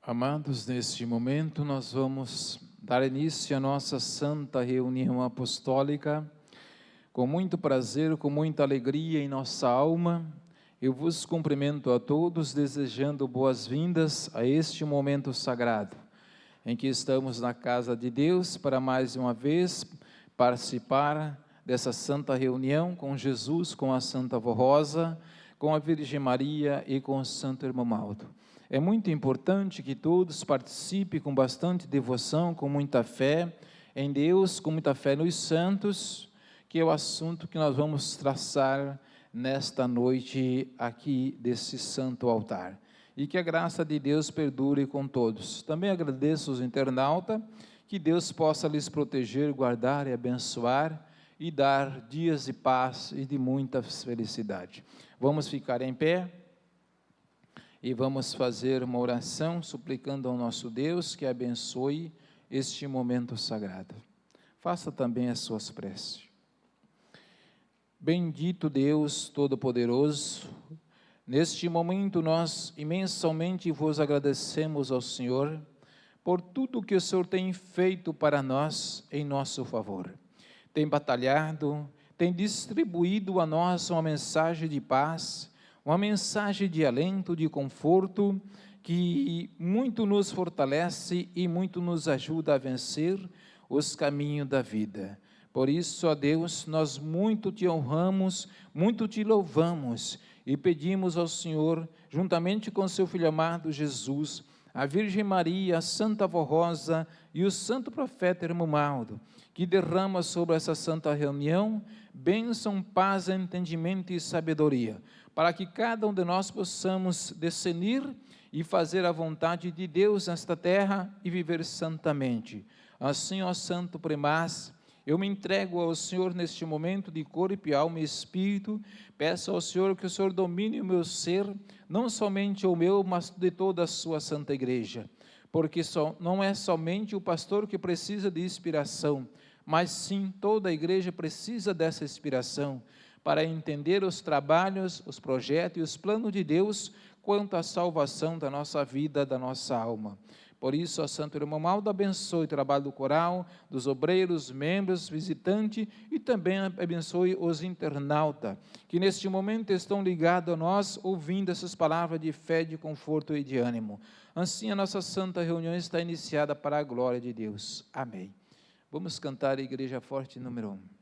Amados, neste momento nós vamos dar início à nossa santa reunião apostólica. Com muito prazer, com muita alegria em nossa alma, eu vos cumprimento a todos, desejando boas-vindas a este momento sagrado, em que estamos na casa de Deus para mais uma vez participar dessa santa reunião com Jesus, com a Santa Avó Rosa, com a Virgem Maria e com o Santo Irmão Maldo. É muito importante que todos participem com bastante devoção, com muita fé em Deus, com muita fé nos santos, que é o assunto que nós vamos traçar nesta noite aqui desse santo altar. E que a graça de Deus perdure com todos. Também agradeço aos internautas, que Deus possa lhes proteger, guardar e abençoar e dar dias de paz e de muita felicidade. Vamos ficar em pé e vamos fazer uma oração suplicando ao nosso Deus que abençoe este momento sagrado. Faça também as suas preces. Bendito Deus Todo-Poderoso, neste momento nós imensamente vos agradecemos ao Senhor por tudo que o Senhor tem feito para nós em nosso favor. Tem batalhado, tem distribuído a nós uma mensagem de paz, uma mensagem de alento, de conforto, que muito nos fortalece e muito nos ajuda a vencer os caminhos da vida. Por isso, ó Deus, nós muito te honramos, muito te louvamos e pedimos ao Senhor, juntamente com seu Filho amado Jesus, a Virgem Maria, a Santa Avó Rosa e o Santo Profeta Irmão Maldo, que derrama sobre essa santa reunião bênção, paz, entendimento e sabedoria, para que cada um de nós possamos discernir e fazer a vontade de Deus nesta terra e viver santamente. Assim, ó Santo Primaz, eu me entrego ao Senhor neste momento de corpo, alma e espírito. Peço ao Senhor que o Senhor domine o meu ser, não somente o meu, mas de toda a sua santa igreja. Porque não é somente o pastor que precisa de inspiração, mas sim toda a igreja precisa dessa inspiração para entender os trabalhos, os projetos e os planos de Deus quanto à salvação da nossa vida, da nossa alma. Por isso, ó Santo Irmão Maldo, abençoe o trabalho do coral, dos obreiros, membros, visitantes e também abençoe os internautas, que neste momento estão ligados a nós, ouvindo essas palavras de fé, de conforto e de ânimo. Assim, a nossa santa reunião está iniciada para a glória de Deus. Amém. Vamos cantar a Igreja Forte número 1.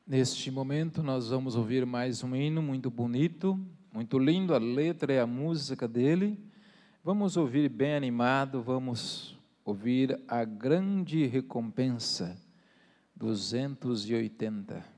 Neste momento, nós vamos ouvir mais um hino muito bonito, muito lindo, a letra e a música dele. Vamos ouvir bem animado, vamos ouvir a grande recompensa, 280.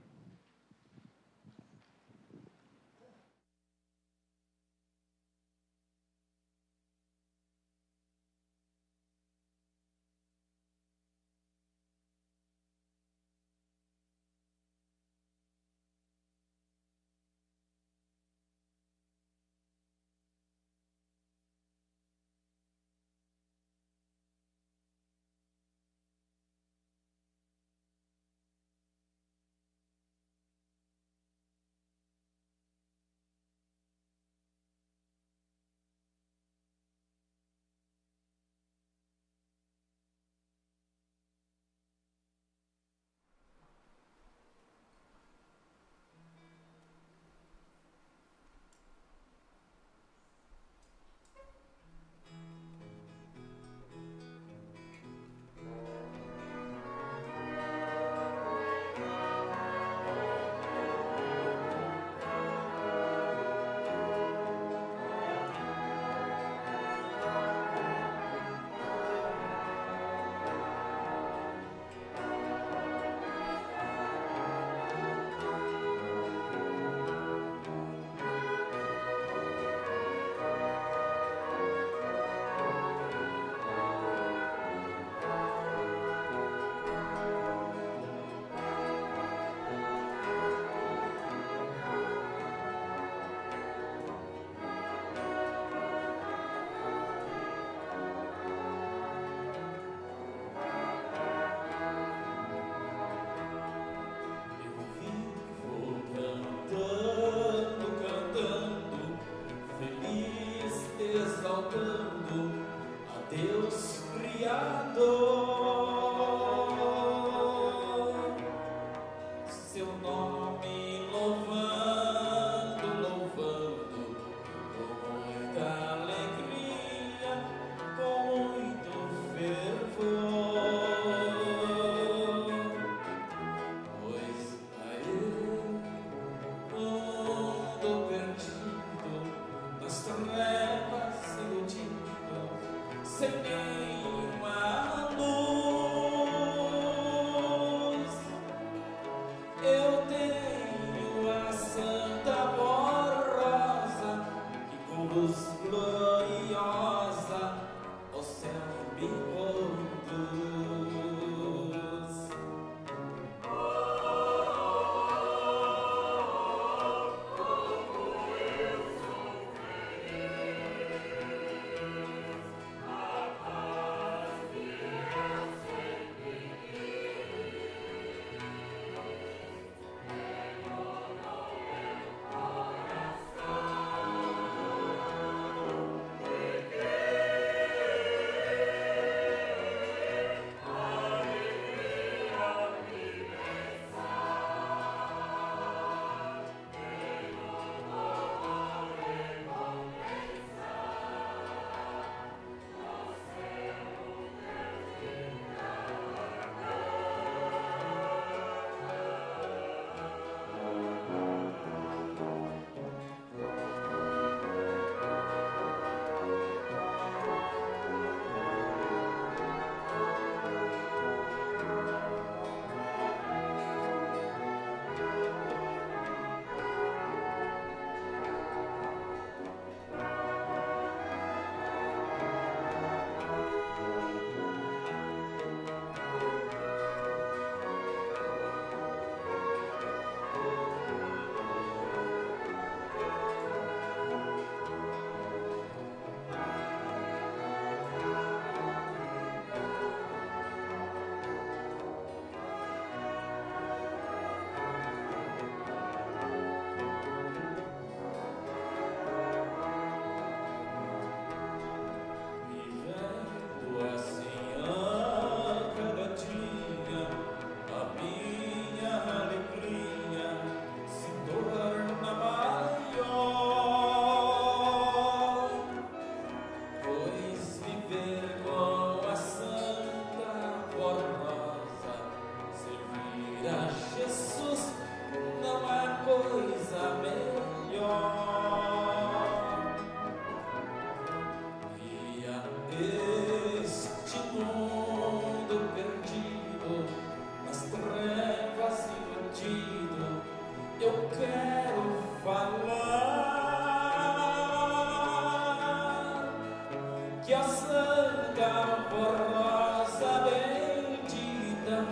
vida,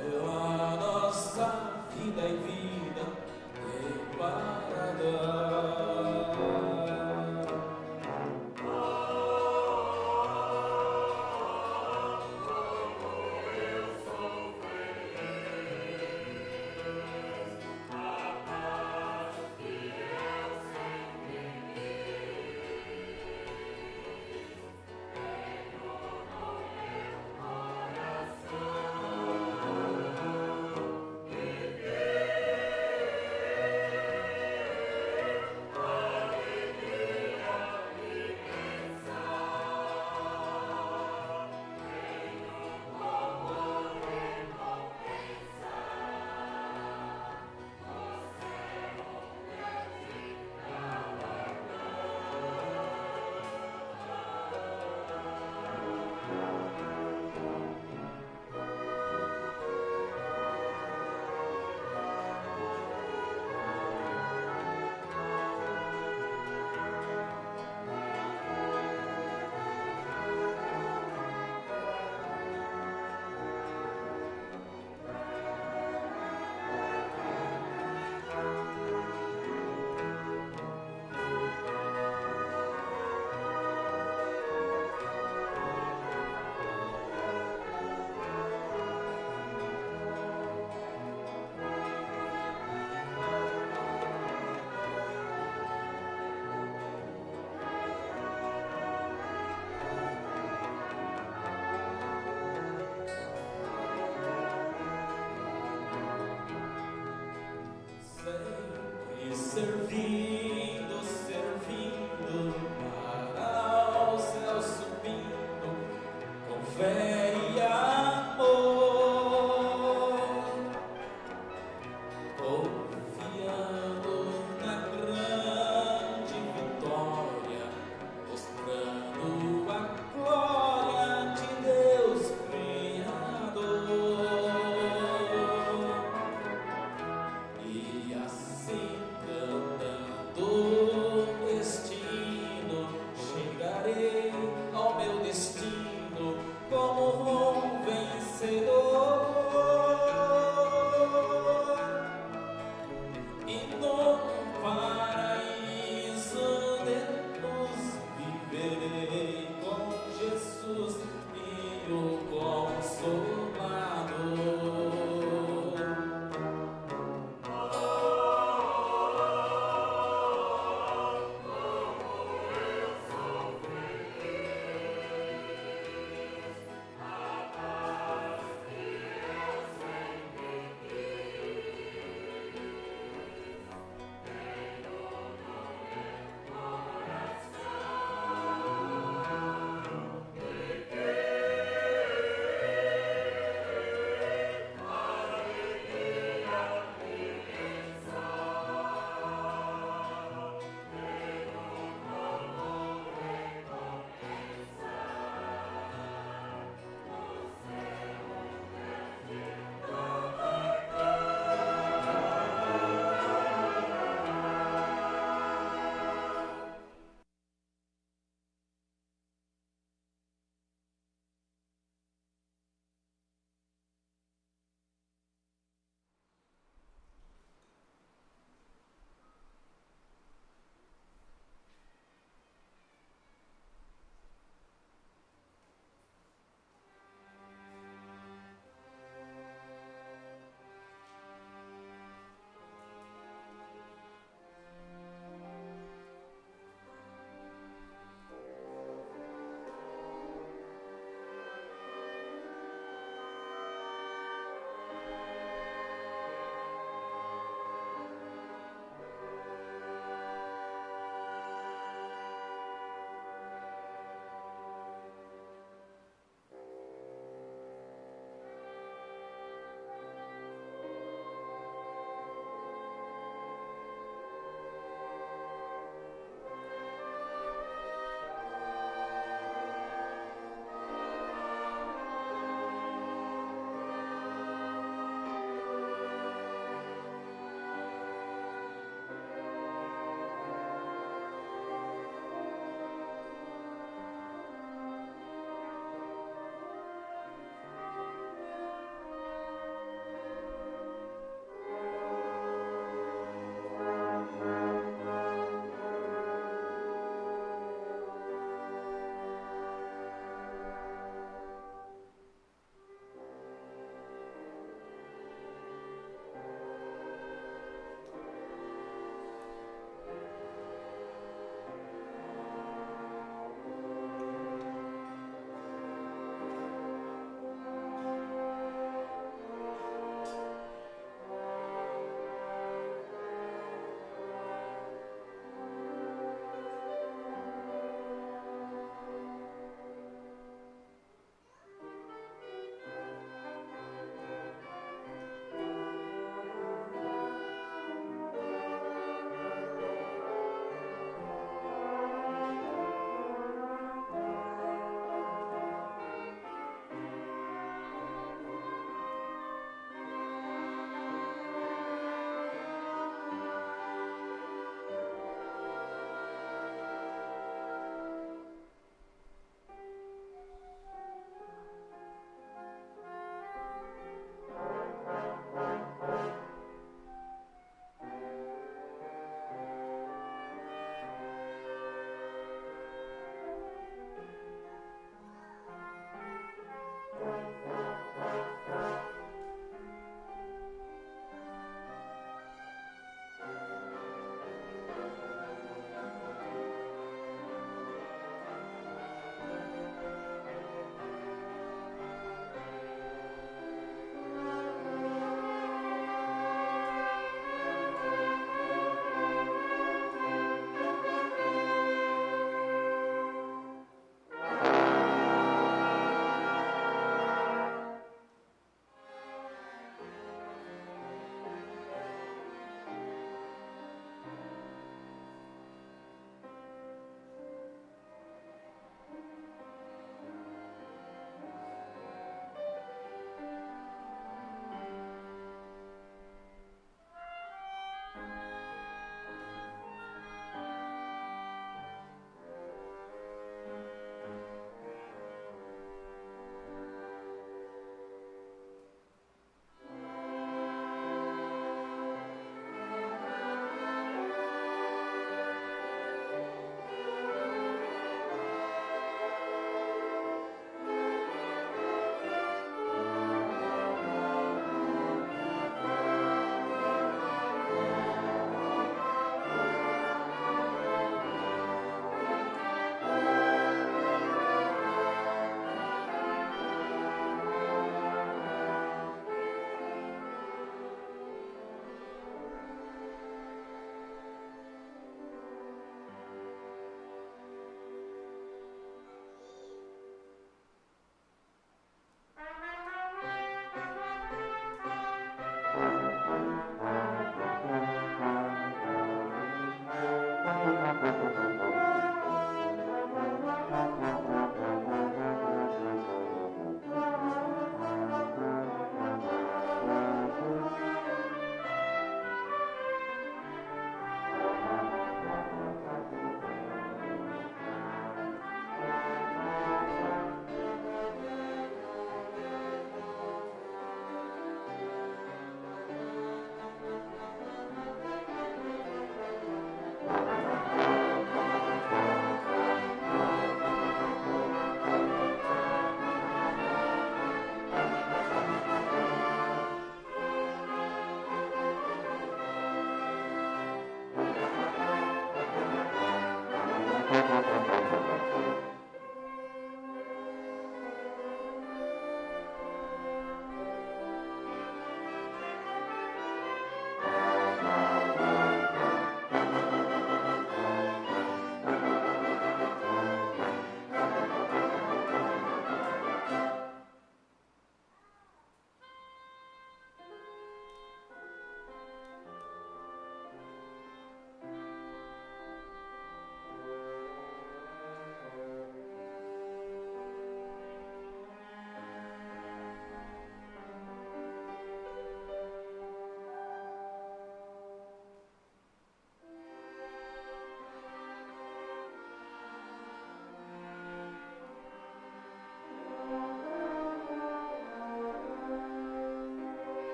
pela nossa vida e vida preparada. Servindo, servindo, para o céu subindo, com fé e amor, confiando na grande vitória, mostrando a glória de Deus Criador. E assim cantando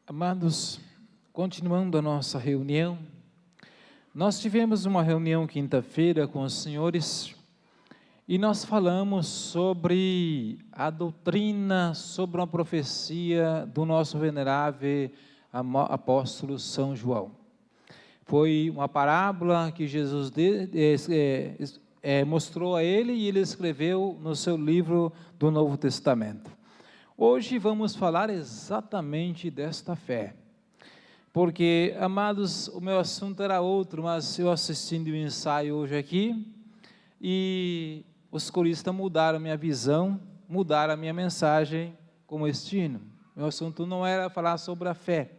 Amados, continuando a nossa reunião, nós tivemos uma reunião quinta-feira com os senhores e nós falamos sobre a doutrina, sobre uma profecia do nosso venerável apóstolo São João. Foi uma parábola que Jesus mostrou a ele e ele escreveu no seu livro do Novo Testamento. Hoje vamos falar exatamente desta fé, porque, amados, o meu assunto era outro, mas eu assistindo o ensaio hoje aqui, e os coristas mudaram a minha visão, mudaram a minha mensagem como destino. Meu assunto não era falar sobre a fé,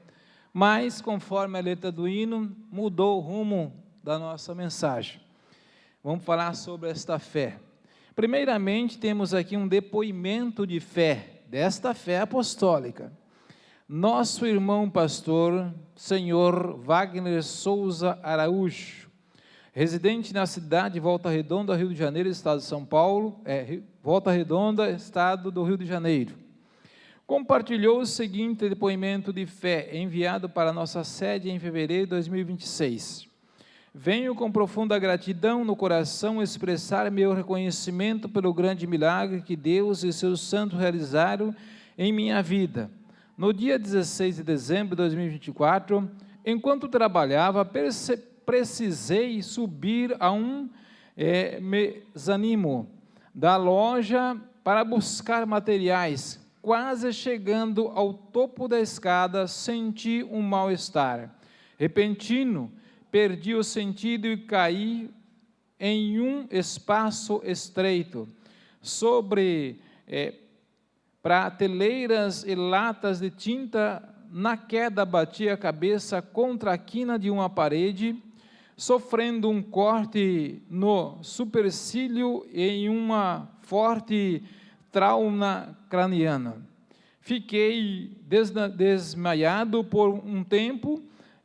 mas conforme a letra do hino, mudou o rumo da nossa mensagem. vamos falar sobre esta fé. Primeiramente, temos aqui um depoimento de fé, desta fé apostólica. Nosso irmão pastor, senhor Wagner Souza Araújo, residente na cidade de Volta Redonda, Rio de Janeiro, estado de São Paulo, Volta Redonda, estado do Rio de Janeiro, compartilhou o seguinte depoimento de fé, enviado para a nossa sede em fevereiro de 2026. Venho com profunda gratidão no coração expressar meu reconhecimento pelo grande milagre que Deus e seus santos realizaram em minha vida. No dia 16 de dezembro de 2024, enquanto trabalhava, precisei subir a um mezanino da loja para buscar materiais. Quase chegando ao topo da escada, senti um mal-estar repentino, perdi o sentido e caí em um espaço estreito, sobre prateleiras e latas de tinta. Na queda, bati a cabeça contra a quina de uma parede, sofrendo um corte no supercílio e em uma forte trauma craniana. Fiquei desmaiado por um tempo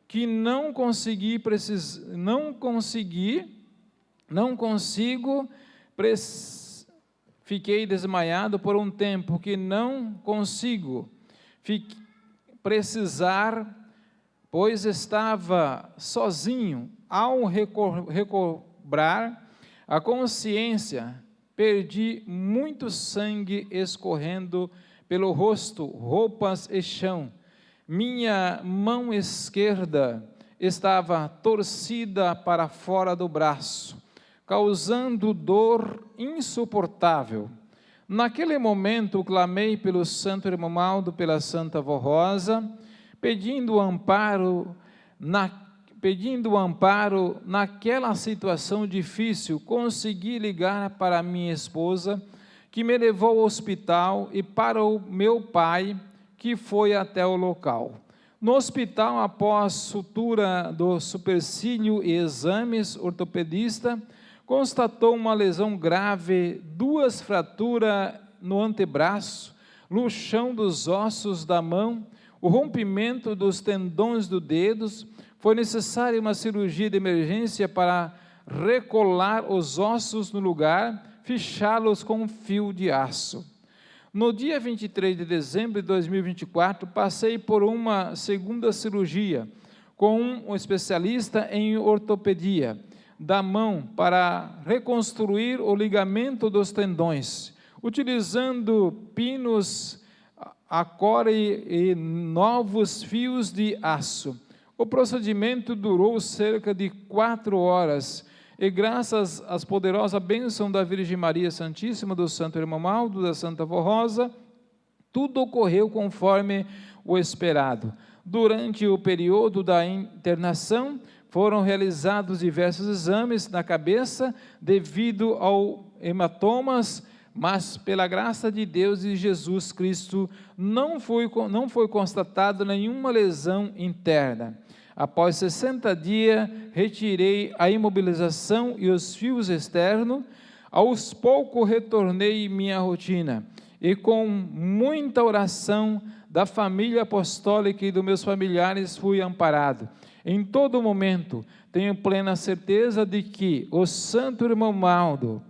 que fiquei desmaiado por um tempo que não consigo precisar, pois estava sozinho. Ao recobrar a consciência, perdi muito sangue escorrendo pelo rosto, roupas e chão. Minha mão esquerda estava torcida para fora do braço, causando dor insuportável. Naquele momento, clamei pelo Santo Irmão Maldo, pela Santa Avó Rosa, pedindo amparo naquela situação difícil. Consegui ligar para minha esposa, que me levou ao hospital, e para o meu pai, que foi até o local. No hospital, após sutura do supercílio e exames, o ortopedista constatou uma lesão grave, 2 fraturas no antebraço, luxão dos ossos da mão, o rompimento dos tendões dos dedos. Foi necessária uma cirurgia de emergência para recolar os ossos no lugar, fechá-los com um fio de aço. No dia 23 de dezembro de 2024, passei por uma segunda cirurgia com um especialista em ortopedia da mão para reconstruir o ligamento dos tendões, utilizando pinos, acore e novos fios de aço. O procedimento durou cerca de 4 horas, e graças às poderosas bênçãos da Virgem Maria Santíssima, do Santo Irmão Maldo, da Santa Avó Rosa, tudo ocorreu conforme o esperado. Durante o período da internação, foram realizados diversos exames na cabeça devido ao hematomas, mas pela graça de Deus e Jesus Cristo não foi constatada nenhuma lesão interna. Após 60 dias, retirei a imobilização e os fios externos. Aos poucos retornei minha rotina, e com muita oração da família apostólica e dos meus familiares fui amparado. Em todo momento, tenho plena certeza de que o Santo Irmão Maldo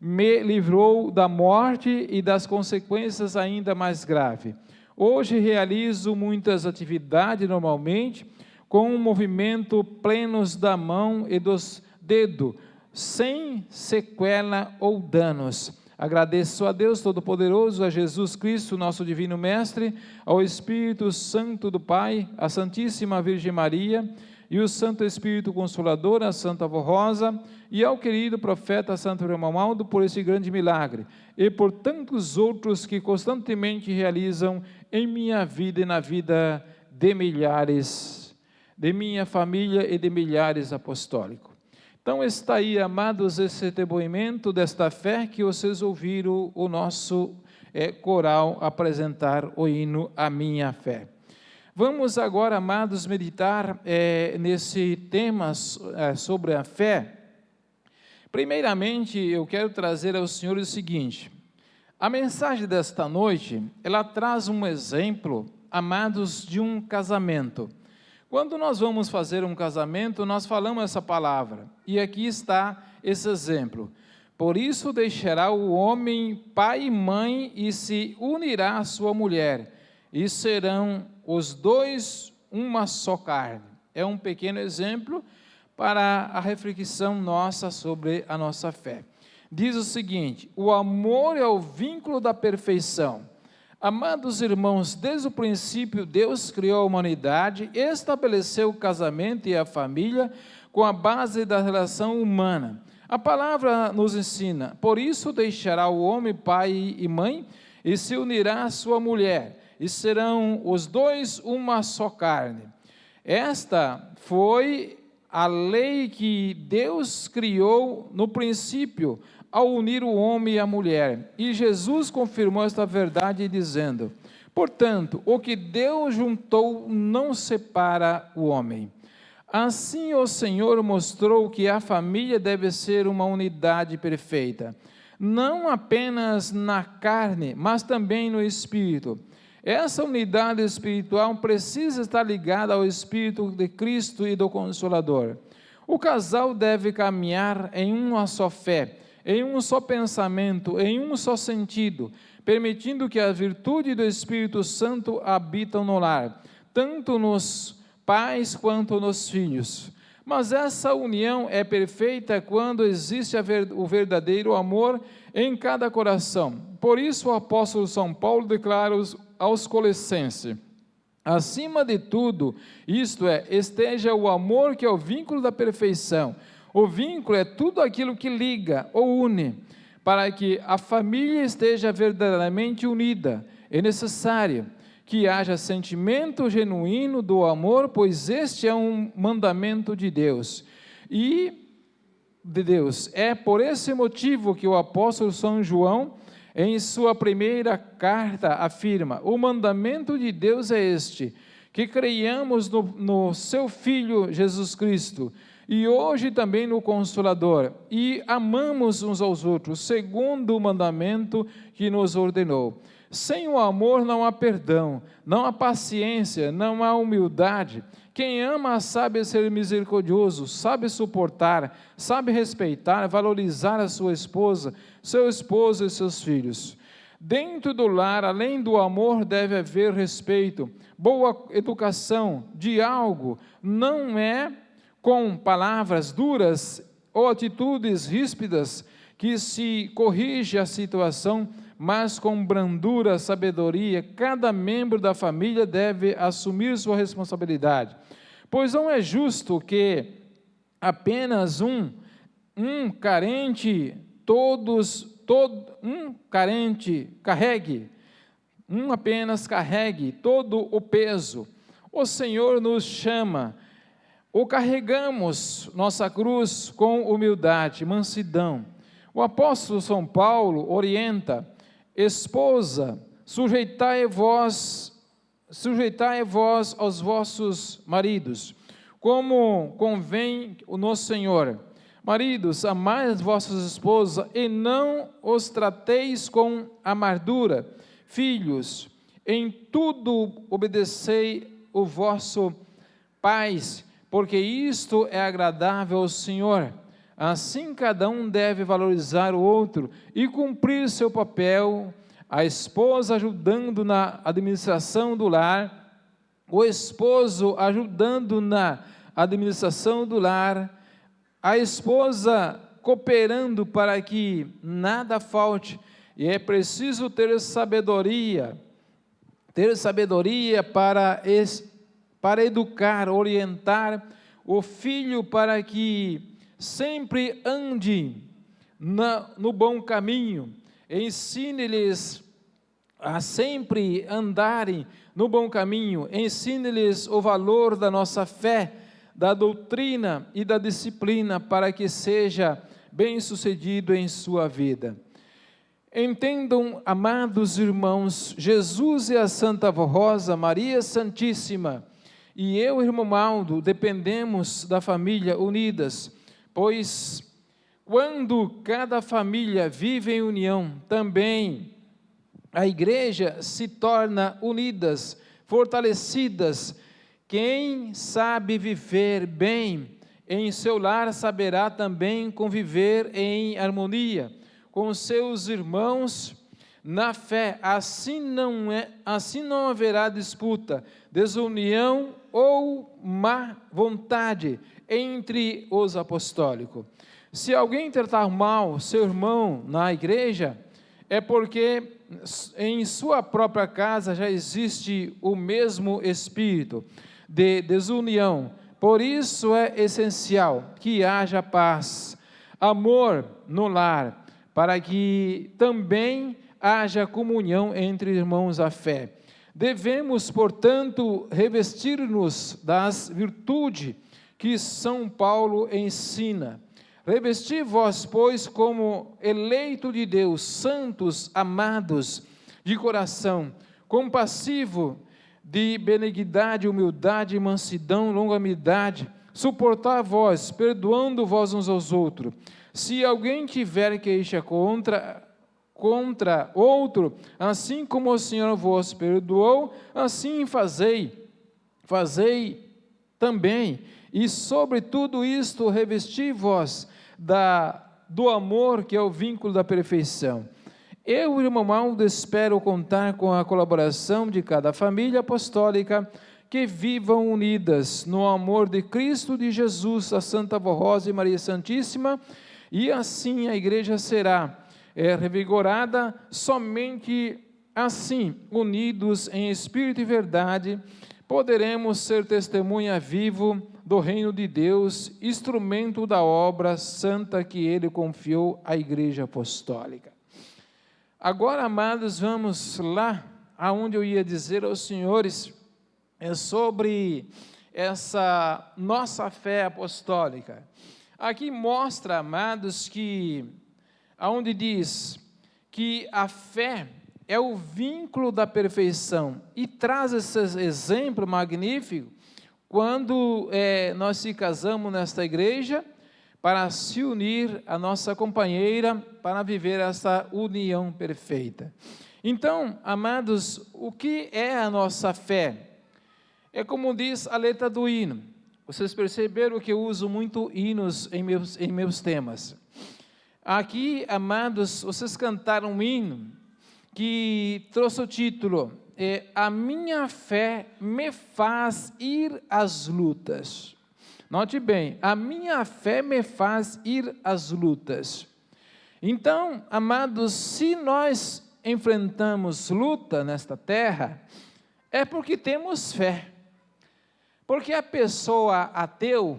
me livrou da morte e das consequências ainda mais graves. Hoje realizo muitas atividades normalmente, com um movimento plenos da mão e dos dedos, sem sequela ou danos. Agradeço a Deus Todo-Poderoso, a Jesus Cristo, nosso Divino Mestre, ao Espírito Santo do Pai, a Santíssima Virgem Maria e o Santo Espírito Consolador, a Santa Avó Rosa, e ao querido profeta Santo Irmão Maldo por esse grande milagre, e por tantos outros que constantemente realizam em minha vida e na vida de milhares, de minha família e de milhares apostólicos. Então está aí, amados, esse depoimento desta fé que vocês ouviram o nosso coral apresentar o hino A Minha Fé. Vamos agora, amados, meditar nesse tema sobre a fé, Primeiramente, eu quero trazer ao Senhor o seguinte: a mensagem desta noite, ela traz um exemplo, amados, de um casamento. Quando nós vamos fazer um casamento, nós falamos essa palavra, e aqui está esse exemplo. Por isso deixará o homem pai e mãe e se unirá à sua mulher, e serão os dois uma só carne. É um pequeno exemplo para a reflexão nossa sobre a nossa fé. Diz o seguinte: o amor é o vínculo da perfeição. Amados irmãos, desde o princípio Deus criou a humanidade, estabeleceu o casamento e a família com a base da relação humana. A palavra nos ensina: por isso deixará o homem pai e mãe e se unirá à sua mulher, e serão os dois uma só carne. Esta foi a lei que Deus criou no princípio, ao unir o homem e a mulher. E Jesus confirmou esta verdade dizendo: portanto, o que Deus juntou não separa o homem. Assim o Senhor mostrou que a família deve ser uma unidade perfeita, não apenas na carne, mas também no espírito. Essa unidade espiritual precisa estar ligada ao Espírito de Cristo e do Consolador. O casal deve caminhar em uma só fé, em um só pensamento, em um só sentido, permitindo que a virtude do Espírito Santo habitam no lar, tanto nos pais quanto nos filhos. Mas essa união é perfeita quando existe o verdadeiro amor em cada coração. Por isso o apóstolo São Paulo declara aos Colossenses: acima de tudo, isto é, esteja o amor, que é o vínculo da perfeição. O vínculo é tudo aquilo que liga ou une. Para que a família esteja verdadeiramente unida, é necessário que haja sentimento genuíno do amor, pois este é um mandamento de Deus. É por esse motivo que o apóstolo São João, em sua primeira carta, afirma: o mandamento de Deus é este, que creiamos no seu Filho Jesus Cristo, e hoje também no Consolador, e amamos uns aos outros, segundo o mandamento que nos ordenou. Sem o amor não há perdão, não há paciência, não há humildade. Quem ama sabe ser misericordioso, sabe suportar, sabe respeitar, valorizar a sua esposa, seu esposo e seus filhos. Dentro do lar, além do amor, deve haver respeito, boa educação, diálogo. Não é com palavras duras ou atitudes ríspidas que se corrige a situação, mas com brandura, sabedoria. Cada membro da família deve assumir sua responsabilidade, pois não é justo que apenas um carente carregue todo o peso. O Senhor nos chama, ou carregamos nossa cruz com humildade, mansidão. O apóstolo São Paulo orienta: esposa, sujeitai-vos aos vossos maridos, como convém no Senhor. Maridos, amai as vossas esposas e não os trateis com amargura. Filhos, em tudo obedecei o vosso pais, porque isto é agradável ao Senhor. Assim cada um deve valorizar o outro e cumprir seu papel, a esposa ajudando na administração do lar, o esposo ajudando na administração do lar, a esposa cooperando para que nada falte. E é preciso ter sabedoria para educar, orientar o filho para que sempre ande no bom caminho. Ensine-lhes a sempre andarem no bom caminho, ensine-lhes o valor da nossa fé, da doutrina e da disciplina, para que seja bem-sucedido em sua vida. Entendam, amados irmãos, Jesus e a Santa Rosa, Maria Santíssima, e eu, irmão Maldo, dependemos da família unidas, pois Quando cada família vive em união, também a igreja se torna unidas, fortalecidas. Quem sabe viver bem em seu lar saberá também conviver em harmonia com seus irmãos na fé. Assim não haverá disputa, desunião ou má vontade entre os apostólicos. Se alguém tratar mal seu irmão na igreja, é porque em sua própria casa já existe o mesmo espírito de desunião. Por isso é essencial que haja paz, amor no lar, para que também haja comunhão entre irmãos à fé. Devemos, portanto, revestir-nos das virtudes que São Paulo ensina. Revesti-vos, pois, como eleito de Deus, santos, amados de coração, compassivo, de benignidade, humildade, mansidão, longanimidade, suportar-vos, perdoando-vos uns aos outros. Se alguém tiver queixa contra outro, assim como o Senhor vos perdoou, assim fazei também. E sobre tudo isto revesti-vos do amor, que é o vínculo da perfeição. Eu, irmão Aldo, espero contar com a colaboração de cada família apostólica que vivam unidas no amor de Cristo, de Jesus, a Santa Avó Rosa e Maria Santíssima, e assim a igreja será revigorada. Somente assim, unidos em espírito e verdade, poderemos ser testemunha vivo do reino de Deus, instrumento da obra santa que Ele confiou à igreja apostólica. Agora, amados, vamos lá aonde eu ia dizer aos senhores sobre essa nossa fé apostólica. Aqui mostra, amados, que aonde diz que a fé é o vínculo da perfeição, e traz esse exemplo magnífico quando nós se casamos nesta igreja para se unir à nossa companheira, para viver essa união perfeita. Então, amados, o que é a nossa fé? É como diz a letra do hino. Vocês perceberam que eu uso muito hinos em meus temas. Aqui, amados, vocês cantaram um hino que trouxe o título: A minha fé me faz ir às lutas. Note bem, a minha fé me faz ir às lutas. Então, amados, se nós enfrentamos luta nesta terra, é porque temos fé. Porque a pessoa ateu,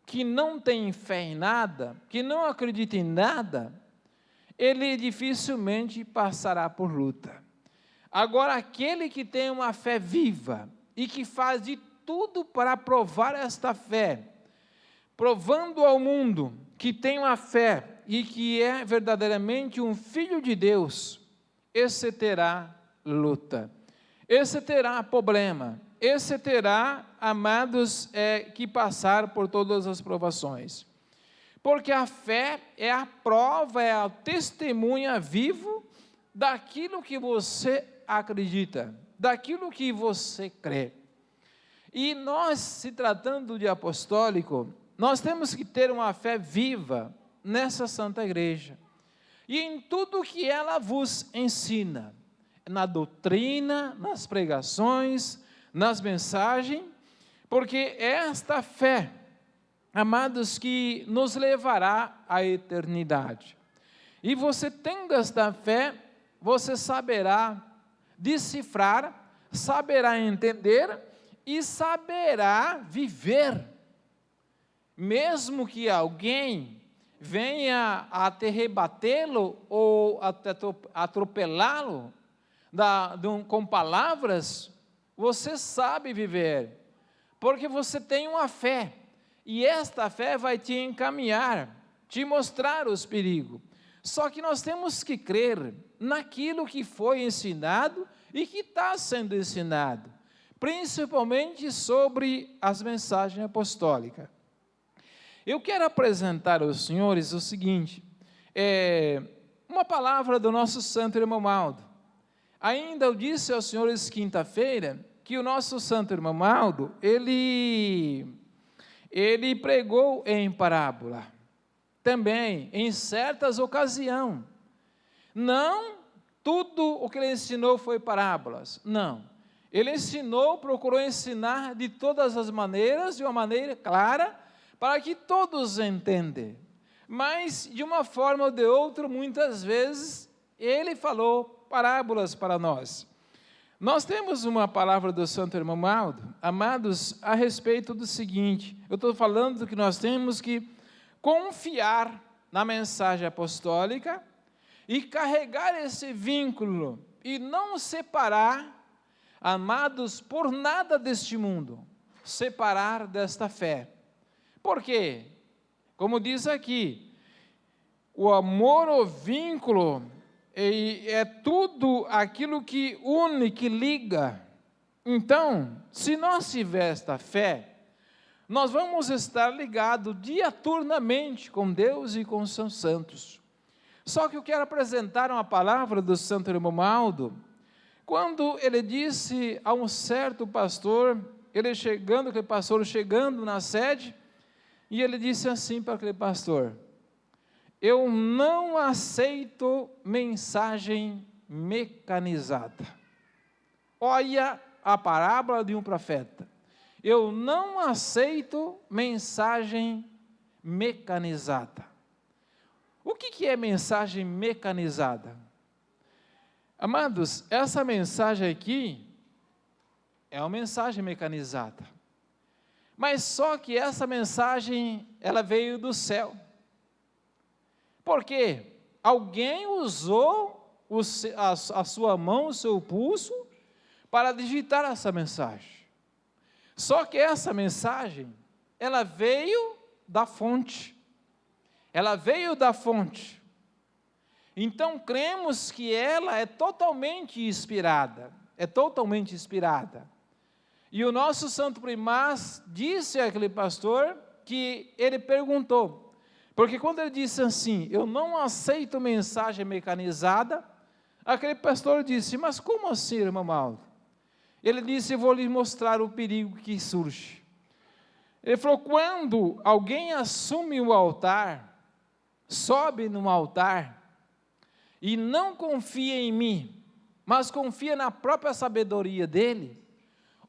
que não tem fé em nada, que não acredita em nada, ele dificilmente passará por luta. Agora, aquele que tem uma fé viva e que faz de tudo para provar esta fé, provando ao mundo que tem uma fé e que é verdadeiramente um filho de Deus, esse terá luta, esse terá problema, esse terá, amados, que passar por todas as provações. Porque a fé é a prova, é a testemunha vivo daquilo que você acredita, daquilo que você crê. E nós, se tratando de apostólico, nós temos que ter uma fé viva nessa Santa Igreja. E em tudo que ela vos ensina, na doutrina, nas pregações, nas mensagens, porque é esta fé, amados, que nos levará à eternidade. E você tendo esta fé, você saberá decifrar, saberá entender e saberá viver. Mesmo que alguém venha a te rebatê-lo ou até atropelá-lo com palavras, você sabe viver, porque você tem uma fé, e esta fé vai te encaminhar, te mostrar os perigos. Só que nós temos que crer naquilo que foi ensinado e que está sendo ensinado, principalmente sobre as mensagens apostólicas. Eu quero apresentar aos senhores o seguinte, uma palavra do nosso santo irmão Aldo. Ainda eu disse aos senhores quinta-feira que o nosso santo irmão Aldo, ele pregou em parábola, também em certas ocasiões. Não tudo o que ele ensinou foi parábolas, não. Ele procurou ensinar de todas as maneiras, de uma maneira clara, para que todos entendam. Mas, de uma forma ou de outra, muitas vezes, ele falou parábolas para nós. Nós temos uma palavra do santo irmão Aldo, amados, a respeito do seguinte, eu estou falando que nós temos que confiar na mensagem apostólica e carregar esse vínculo e não separar, amados, por nada deste mundo, separar desta fé. Por quê? Como diz aqui, o amor, o vínculo, é tudo aquilo que une, que liga. Então, se nós tivermos esta fé, nós vamos estar ligados diuturnamente com Deus e com os seus santos. Só que eu quero apresentar uma palavra do santo irmão Aldo, quando ele disse a um certo pastor, aquele pastor chegando na sede, e ele disse assim para aquele pastor: eu não aceito mensagem mecanizada. Olha a parábola de um profeta. Eu não aceito mensagem mecanizada. O que é mensagem mecanizada? Amados, essa mensagem aqui é uma mensagem mecanizada. Mas só que essa mensagem, ela veio do céu. Por quê? Alguém usou a sua mão, o seu pulso, para digitar essa mensagem. Só que essa mensagem, ela veio da fonte. Ela veio da fonte. Então, cremos que ela é totalmente inspirada. É totalmente inspirada. E o nosso santo primaz disse àquele pastor que ele perguntou, porque quando ele disse assim, eu não aceito mensagem mecanizada, aquele pastor disse, mas como assim, irmão Aldo? Ele disse, eu vou lhe mostrar o perigo que surge. Ele falou, quando alguém assume o altar, sobe no altar, e não confia em mim, mas confia na própria sabedoria dele,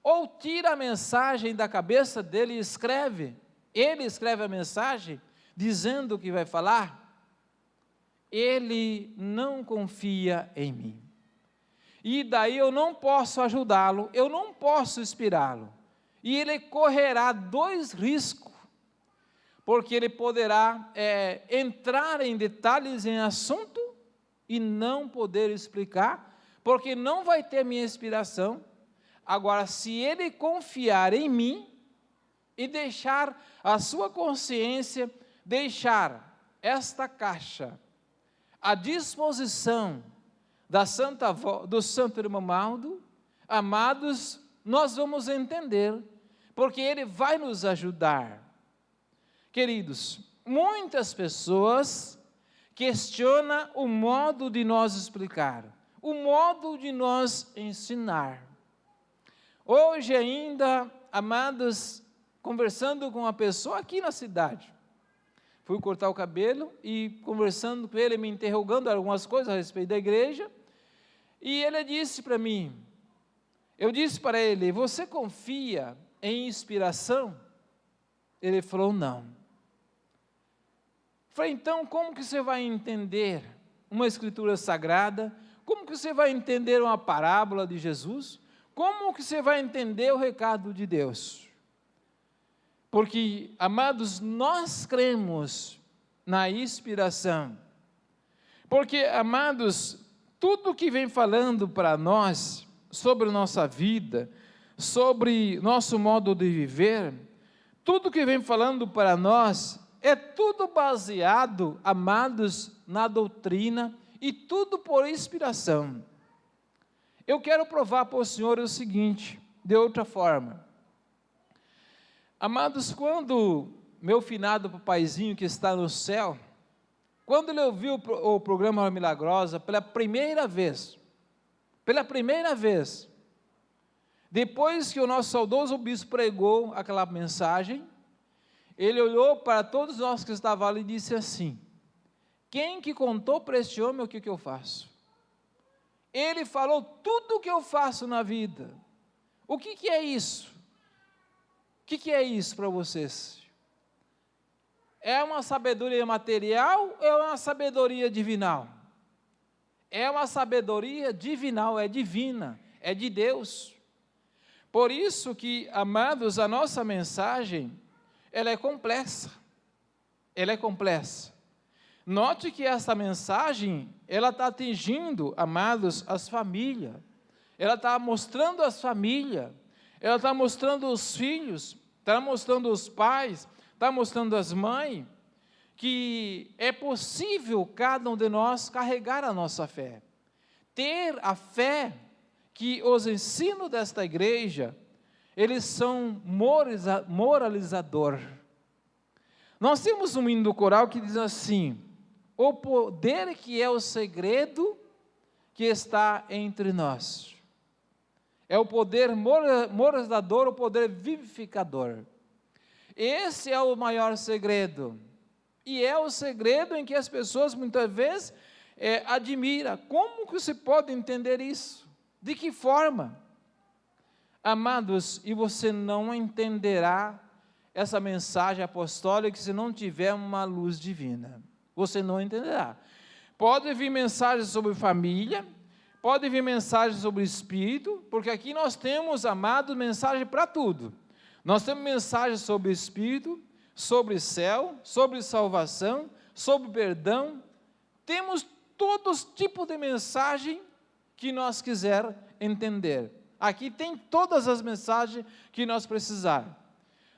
ou tira a mensagem da cabeça dele e escreve, ele escreve a mensagem, dizendo o que vai falar, ele não confia em mim. E daí eu não posso ajudá-lo, eu não posso inspirá-lo. E ele correrá dois riscos, porque ele poderá entrar em detalhes em assunto e não poder explicar, porque não vai ter minha inspiração. Agora, se ele confiar em mim e deixar a sua consciência, deixar esta caixa à disposição do santo irmão Aldo, amados, nós vamos entender, porque ele vai nos ajudar. Queridos, muitas pessoas questionam o modo de nós explicar, o modo de nós ensinar. Hoje ainda, amados, conversando com uma pessoa aqui na cidade, fui cortar o cabelo e conversando com ele, me interrogando algumas coisas a respeito da igreja, e ele disse para mim, eu disse para ele, você confia em inspiração? Ele falou, não. Falei, então como que você vai entender uma escritura sagrada? Como que você vai entender uma parábola de Jesus? Como que você vai entender o recado de Deus? Porque, amados, nós cremos na inspiração. Porque, amados, tudo que vem falando para nós, sobre nossa vida, sobre nosso modo de viver, tudo que vem falando para nós, é tudo baseado, amados, na doutrina, e tudo por inspiração. Eu quero provar para o senhor o seguinte, de outra forma. Amados, quando meu finado papaizinho que está no céu, quando ele ouviu o programa Milagrosa pela primeira vez, depois que o nosso saudoso bispo pregou aquela mensagem, ele olhou para todos nós que estavam ali e disse assim: quem que contou para este homem o que eu faço? Ele falou tudo o que eu faço na vida. O que é isso? O que é isso para vocês? É uma sabedoria material ou é uma sabedoria divinal? É uma sabedoria divinal, é divina, é de Deus. Por isso que, amados, a nossa mensagem, ela é complexa. Ela é complexa. Note que essa mensagem, ela está atingindo, amados, as famílias. Ela está mostrando as famílias. Ela está mostrando os filhos, está mostrando os pais, está mostrando as mães, que é possível cada um de nós carregar a nossa fé. Ter a fé que os ensinos desta igreja, eles são moralizador. Nós temos um hino do coral que diz assim: o poder que é o segredo que está entre nós. É o poder moralizador, o poder vivificador. Esse é o maior segredo. E é o segredo em que as pessoas muitas vezes admiram. Como que se pode entender isso? De que forma? Amados, e você não entenderá essa mensagem apostólica se não tiver uma luz divina. Você não entenderá. Pode vir mensagens sobre família, pode vir mensagens sobre espírito, porque aqui nós temos, amados, mensagem para tudo. Nós temos mensagens sobre espírito, sobre céu, sobre salvação, sobre perdão. Temos todos os tipos de mensagem que nós quiser entender. Aqui tem todas as mensagens que nós precisarmos.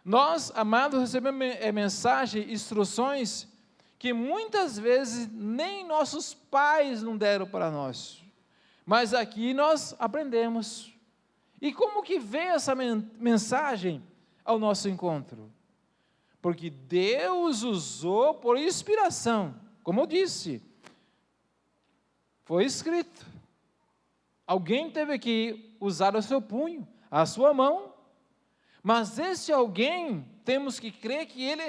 Nós, amados, recebemos mensagens, instruções que muitas vezes nem nossos pais não deram para nós. Mas aqui nós aprendemos. E como que veio essa mensagem ao nosso encontro? Porque Deus usou por inspiração, como eu disse, foi escrito. Alguém teve que usar o seu punho, a sua mão, mas esse alguém, temos que crer que ele,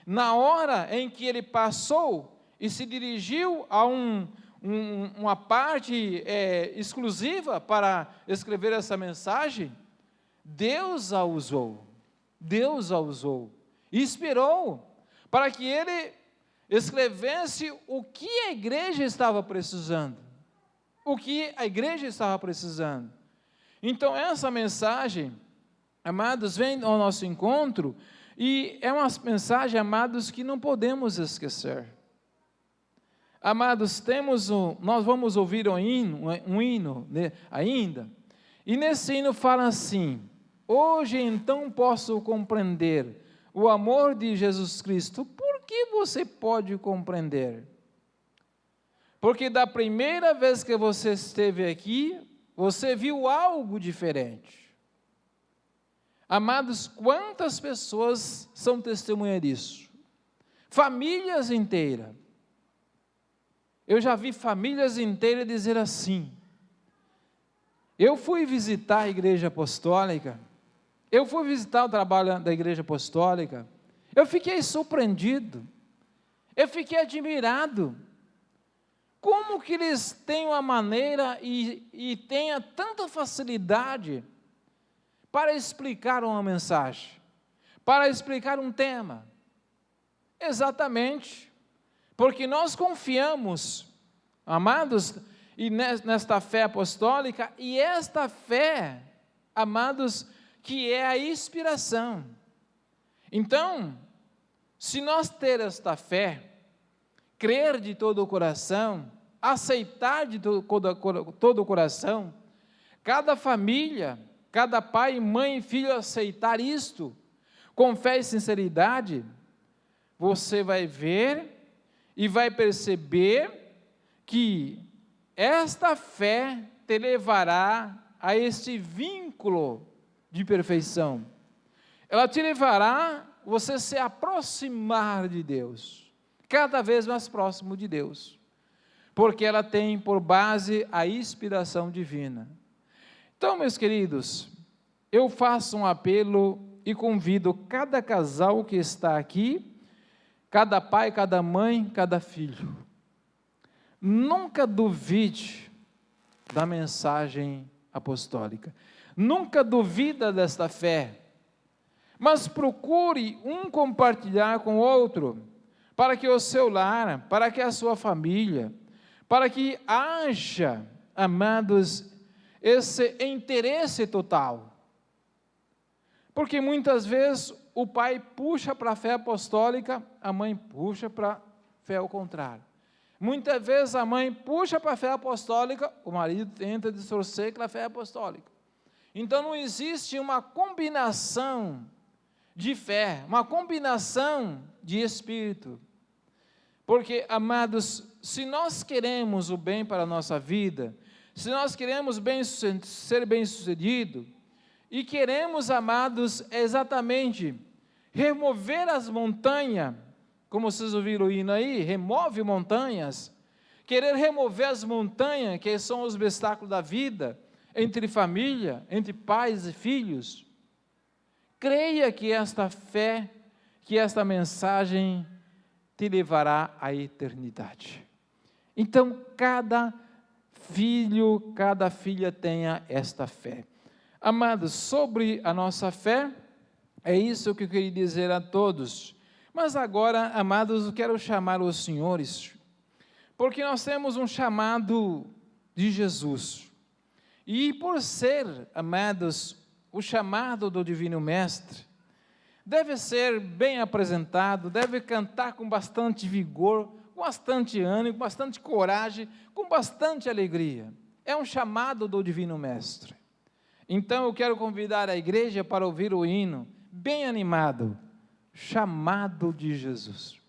na hora em que ele passou e se dirigiu a uma parte exclusiva para escrever essa mensagem, Deus a usou, inspirou, para que ele escrevesse o que a igreja estava precisando, Então, essa mensagem, amados, vem ao nosso encontro, e é uma mensagem, amados, que não podemos esquecer. Amados, nós vamos ouvir um hino ainda, e nesse hino fala assim: hoje então posso compreender o amor de Jesus Cristo. Por que você pode compreender? Porque da primeira vez que você esteve aqui, você viu algo diferente. Amados, quantas pessoas são testemunha disso? Famílias inteiras. Eu já vi famílias inteiras dizer assim: eu fui visitar a igreja apostólica, eu fui visitar o trabalho da igreja apostólica, eu fiquei surpreendido, eu fiquei admirado. Como que eles têm uma maneira e tenham tanta facilidade para explicar uma mensagem, para explicar um tema? Exatamente, porque nós confiamos, amados, e nesta fé apostólica, e esta fé, amados, que é a inspiração. Então, se nós ter esta fé, crer de todo o coração, aceitar de todo o coração, cada família, cada pai, mãe e filho aceitar isto, com fé e sinceridade, você vai ver e vai perceber que esta fé te levará a este vínculo de perfeição. Ela te levará você se aproximar de Deus, cada vez mais próximo de Deus, porque ela tem por base a inspiração divina. Então, meus queridos, eu faço um apelo e convido cada casal que está aqui, cada pai, cada mãe, cada filho, nunca duvide da mensagem apostólica, nunca duvida desta fé, mas procure um compartilhar com o outro, para que o seu lar, para que a sua família, para que haja, amados, esse interesse total. Porque muitas vezes o pai puxa para a fé apostólica, a mãe puxa para a fé ao contrário. Muitas vezes a mãe puxa para a fé apostólica, o marido tenta distorcer com a fé apostólica. Então não existe uma combinação de fé, uma combinação de espírito. Porque, amados, se nós queremos o bem para a nossa vida, se nós queremos ser bem-sucedido, e queremos, amados, exatamente remover as montanhas, como vocês ouviram o hino aí, remove montanhas, querer remover as montanhas, que são os obstáculos da vida, entre família, entre pais e filhos, creia que esta fé, que esta mensagem te levará à eternidade. Então, cada filho, cada filha tenha esta fé. Amados, sobre a nossa fé, é isso que eu queria dizer a todos. Mas agora, amados, eu quero chamar os senhores, porque nós temos um chamado de Jesus. E por ser, amados, o chamado do Divino Mestre, deve ser bem apresentado, deve cantar com bastante vigor, com bastante ânimo, com bastante coragem, com bastante alegria. É um chamado do Divino Mestre. Então eu quero convidar a igreja para ouvir o hino, bem animado, chamado de Jesus.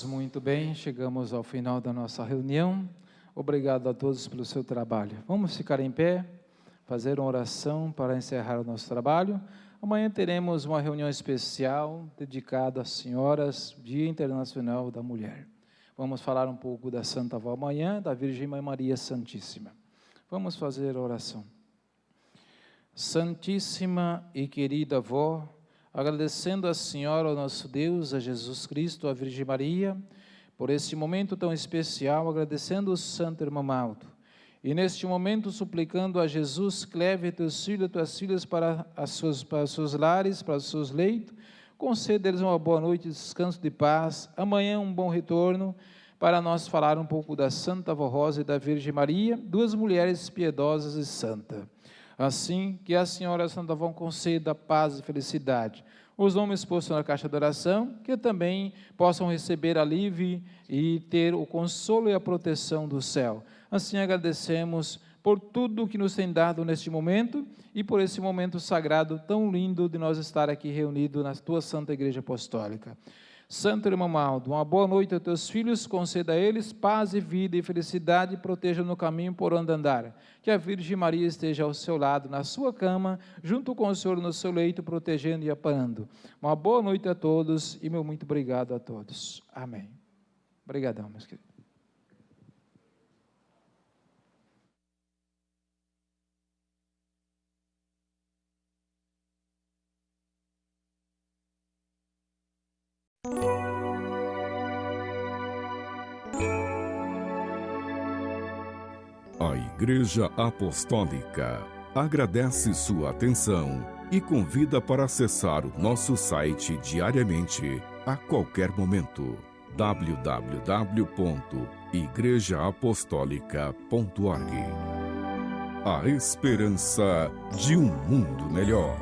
Irmãos, muito bem, chegamos ao final da nossa reunião. Obrigado a todos pelo seu trabalho. Vamos ficar em pé, fazer uma oração para encerrar o nosso trabalho. Amanhã teremos uma reunião especial dedicada às senhoras, Dia Internacional da Mulher. Vamos falar um pouco da Santa Avó amanhã, da Virgem Maria Santíssima. Vamos fazer a oração. Santíssima e querida Avó, agradecendo a Senhora, ao nosso Deus, a Jesus Cristo, a Virgem Maria, por este momento tão especial, agradecendo o Santo Irmão Maldo. E neste momento suplicando a Jesus que leve teus filhos e tuas filhas para os seus lares, para os seus leitos, conceda-lhes uma boa noite, descanso de paz, amanhã um bom retorno, para nós falar um pouco da Santa Avó Rosa e da Virgem Maria, duas mulheres piedosas e santas. Assim, que a Senhora Santa Avó conceda paz e felicidade. Os nomes postos na caixa de oração, que também possam receber alívio e ter o consolo e a proteção do céu. Assim agradecemos por tudo que nos tem dado neste momento e por esse momento sagrado tão lindo de nós estar aqui reunidos na tua Santa Igreja Apostólica. Santo Irmão Maldo, uma boa noite aos teus filhos, conceda a eles paz e vida e felicidade, e proteja no caminho por onde andar. Que a Virgem Maria esteja ao seu lado, na sua cama, junto com o Senhor no seu leito, protegendo e amparando. Uma boa noite a todos e meu muito obrigado a todos. Amém. Obrigadão, meus queridos. A Igreja Apostólica agradece sua atenção e convida para acessar o nosso site diariamente, a qualquer momento. www.igrejaapostólica.org. A esperança de um mundo melhor.